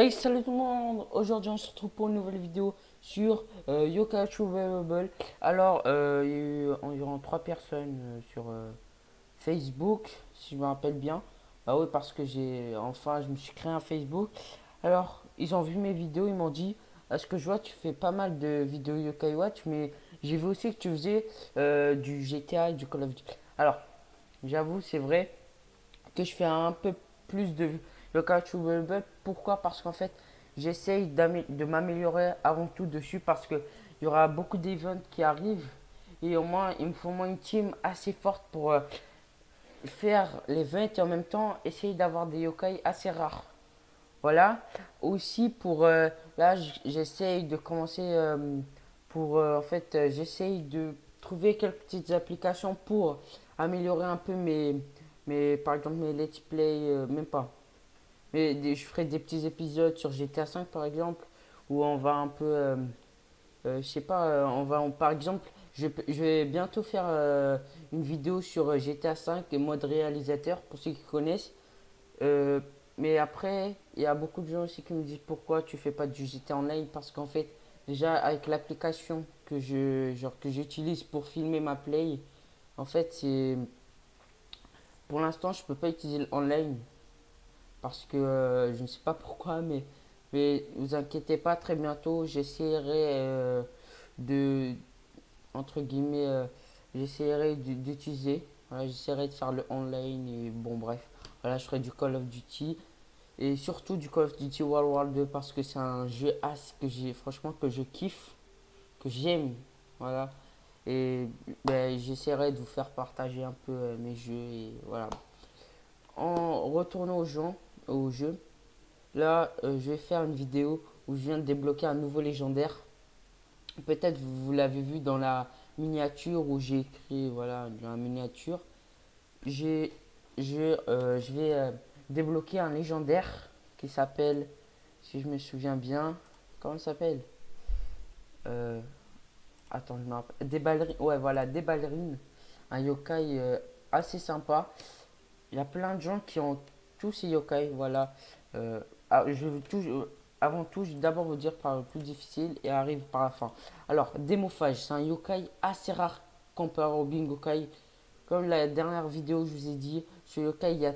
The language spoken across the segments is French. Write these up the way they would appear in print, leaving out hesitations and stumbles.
Hey, salut tout le monde! Aujourd'hui, on se retrouve pour une nouvelle vidéo sur Yokai Survivable. Alors, il y a eu environ 3 personnes sur Facebook, si je me rappelle bien. Ah oui, parce que je me suis créé un Facebook. Alors, ils ont vu mes vidéos, ils m'ont dit, à ce que je vois, tu fais pas mal de vidéos Yokai Watch, mais j'ai vu aussi que tu faisais du GTA et du Call of Duty. Alors, j'avoue, c'est vrai que je fais un peu plus de local Web. Pourquoi? Parce qu'en fait, j'essaye de m'améliorer avant tout dessus parce que il y aura beaucoup d'events qui arrivent et au moins il me faut au moins une team assez forte pour faire l'event et en même temps essayer d'avoir des yokai assez rares. Voilà. Aussi pour là j'essaye de commencer pour en fait j'essaye de trouver quelques petites applications pour améliorer un peu mes par exemple mes let's play même pas. Mais je ferai des petits épisodes sur GTA 5 par exemple où on va un peu je sais pas par exemple je vais bientôt faire une vidéo sur GTA 5 et mode réalisateur pour ceux qui connaissent. euh, mais après, il y a beaucoup de gens aussi qui me disent pourquoi tu fais pas du GT en ligne parce qu'en fait, déjà avec l'application que j'utilise pour filmer ma play, en fait, c'est pour l'instant, je peux pas utiliser le online parce que je ne sais pas pourquoi, mais vous inquiétez pas, très bientôt, j'essaierai de entre guillemets, d'utiliser. Voilà, j'essaierai de faire le online et bon bref, voilà, je ferai du Call of Duty. Et surtout du Call of Duty World War 2 parce que c'est un jeu as que j'ai franchement que je kiffe, que j'aime. Voilà. Et ben, j'essaierai de vous faire partager un peu mes jeux et voilà. En retournant au jeu, là je vais faire une vidéo où je viens de débloquer un nouveau légendaire. Peut-être vous l'avez vu dans la miniature où j'ai écrit voilà dans la miniature. J'ai je vais débloquer un légendaire qui s'appelle, si je me souviens bien, comment il s'appelle euh, Attends, je me rappelle. Des ballerines, ouais, voilà, des ballerines. Un yokai assez sympa. Il y a plein de gens qui ont tous ces yokai, voilà. Je vais avant tout, je vais d'abord vous dire par le plus difficile et arrive par la fin. Alors, Démophage, c'est un yokai assez rare comparé au Bingokai. Comme la dernière vidéo, je vous ai dit, ce yokai, il y a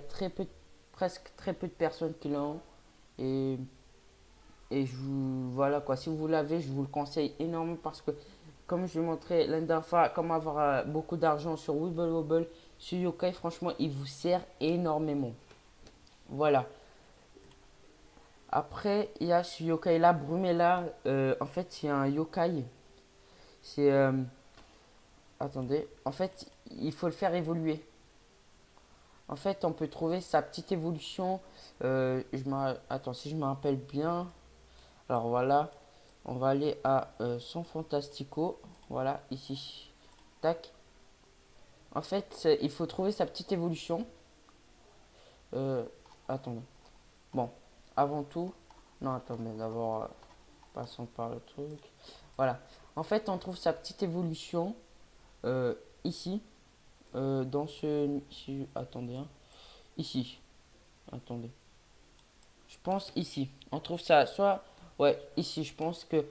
presque très peu de personnes qui l'ont. Et, voilà quoi, si vous l'avez, je vous le conseille énormément parce que, comme je vous montrais l'année dernière fois, comment avoir beaucoup d'argent sur Wibble Wobble, ce yokai, franchement, il vous sert énormément. Voilà. Après, il y a ce yokai là, Brumella. En fait, c'est un yokai. C'est. Attendez. En fait, il faut le faire évoluer. En fait, on peut trouver sa petite évolution. Attends, si je me rappelle bien. Alors voilà. On va aller à son Fantastico. Voilà, ici. Tac. En fait, il faut trouver sa petite évolution. Euh, Attendez. Bon, avant tout. Non, attendez, d'abord, passons par le truc. Voilà. En fait, on trouve sa petite évolution ici. Dans attendez, hein. Ici. Attendez. Je pense ici. On trouve ça soit. Ouais, ici. Je pense que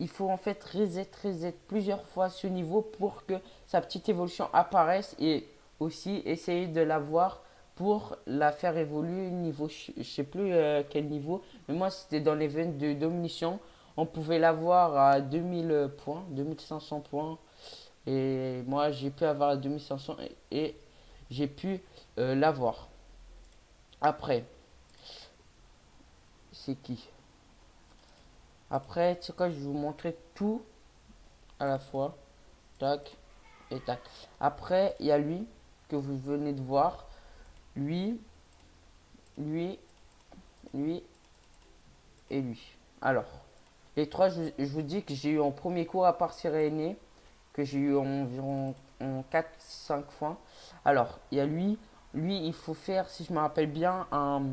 il faut en fait reset plusieurs fois ce niveau pour que sa petite évolution apparaisse et aussi essayer de la voir pour la faire évoluer niveau, je sais plus quel niveau, mais moi c'était dans l'event de domination, on pouvait l'avoir à 2000 points, 2500 points et moi j'ai pu avoir à 2500 et j'ai pu l'avoir. Après, c'est qui? Après, tu sais quoi, je vais vous montrer tout à la fois. Tac et tac. Après, il y a lui que vous venez de voir. Lui, lui, lui et lui. Alors, les trois, je vous dis que j'ai eu en premier cours à part Siréné, que j'ai eu environ en 4-5 fois. Alors, il y a lui. Lui, il faut faire, si je me rappelle bien, un.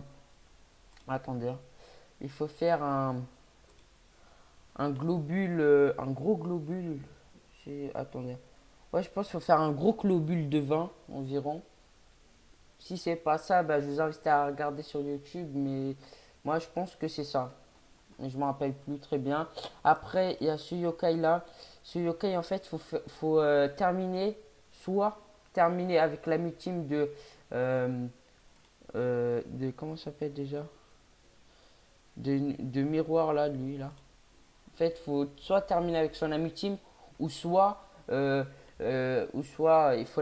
Attendez, hein. Il faut faire un globule, un gros globule. Attendez. Ouais, je pense qu'il faut faire un gros globule de vin environ. Si c'est pas ça, bah, je vous invite à regarder sur YouTube, mais moi je pense que c'est ça. je me rappelle plus très bien. Après, il y a ce yokai là. Ce yokai, en fait, faut terminer, soit terminer avec la team euh, de comment ça s'appelle déjà? De miroir là, lui là. En fait, faut soit terminer avec son ami team, ou soit, il faut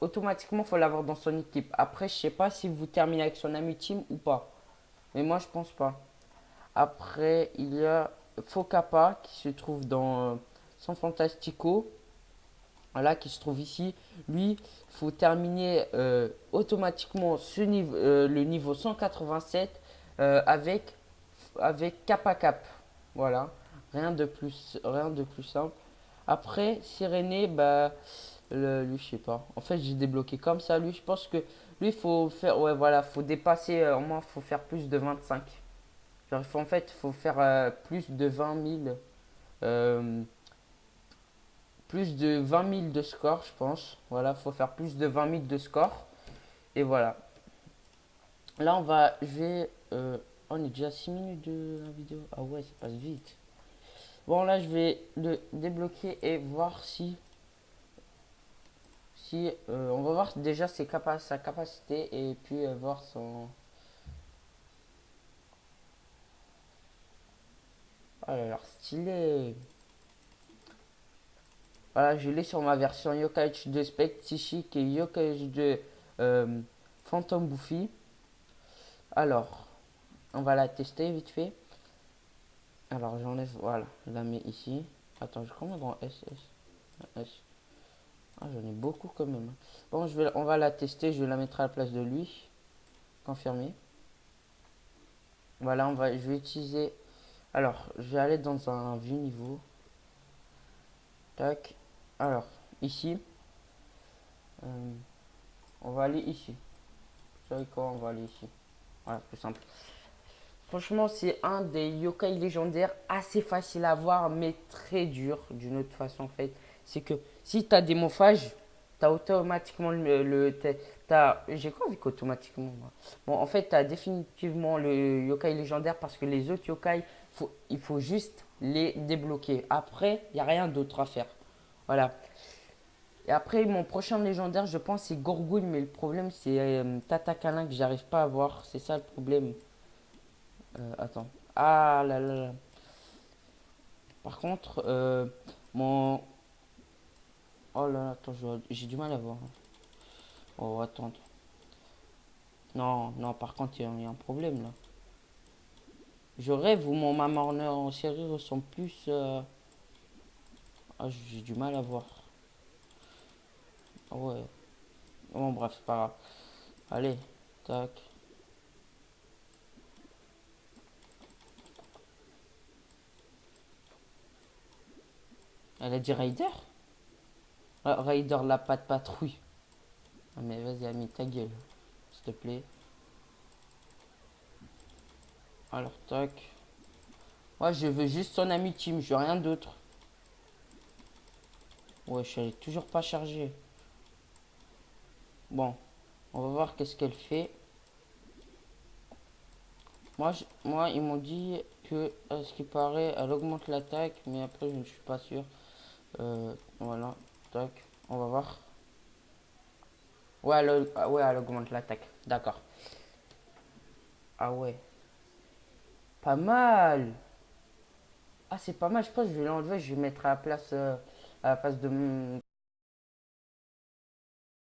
automatiquement faut l'avoir dans son équipe. Après, je sais pas si vous terminez avec son ami team ou pas, mais moi je pense pas. Après, il y a Focapa qui se trouve dans San Fantastico, voilà, qui se trouve ici. Lui, il faut terminer automatiquement le niveau 187 avec Kappa Cap. Voilà, rien de plus simple. Après, Sirené, bah, lui, je sais pas. En fait, j'ai débloqué comme ça. Lui, je pense que lui, il faut faire, ouais, voilà, faut dépasser, au moins, faut faire plus de 25. Genre, en fait, il faut faire plus de 20 000, euh, plus de 20 000 de score, je pense. Voilà, faut faire plus de 20 000 de score. Et voilà. Là, on est déjà à 6 minutes de la vidéo. Ah ouais, ça passe vite. Bon, là, je vais le débloquer et voir si on va voir déjà sa capacité et puis voir son. Oh, elle a l'air stylé. Voilà, je l'ai sur ma version Yokai de Spec Psychique et Yokai de euh, Phantom Buffy. Alors, on va la tester vite fait. Alors, j'enlève, voilà, je la mets ici. Attends, je combien dans S. Ah, j'en ai beaucoup quand même. Bon, on va la tester, je la mettrai à la place de lui. Confirmé. Voilà, je vais utiliser. Alors, je vais aller dans un vue niveau. Tac. Alors, ici, euh, on va aller ici. Vous savez quoi, on va aller ici. Voilà, plus simple. Franchement, c'est un des yokai légendaires assez facile à voir, mais très dur d'une autre façon en fait. C'est que si tu as des morphages, tu as automatiquement j'ai quoi avec automatiquement moi. Bon, en fait, tu as définitivement le yokai légendaire parce que les autres yokai, il faut juste les débloquer. Après, il n'y a rien d'autre à faire. Voilà. Et après, mon prochain légendaire, je pense, c'est Gorgouille, mais le problème, c'est Tatakalin que j'arrive pas à voir. C'est ça le problème. Attends. Ah là là là. Par contre, mon. Oh là là, attends, j'ai du mal à voir. Oh, attends. Non, non, par contre, il y a un problème là. Je rêve où mon Mamorner en série ressemble plus. Ah, j'ai du mal à voir. Ah ouais. Bon, bref, c'est pas grave. Allez, tac. Elle a dit Raider. Ah, Raider, la patte patrouille. Ah, mais vas-y, ami, ta gueule. S'il te plaît. Alors, tac. Ouais, je veux juste son ami team, je veux rien d'autre. Ouais, je suis toujours pas chargé. Bon, on va voir qu'est-ce qu'elle fait. Moi, ils m'ont dit que, à ce qui paraît, elle augmente l'attaque, mais après, je ne suis pas sûr. Voilà, tac, on va voir. Ouais, elle augmente l'attaque, d'accord. Ah ouais, pas mal. Ah, c'est pas mal, je pense que je vais l'enlever, je vais mettre à la place de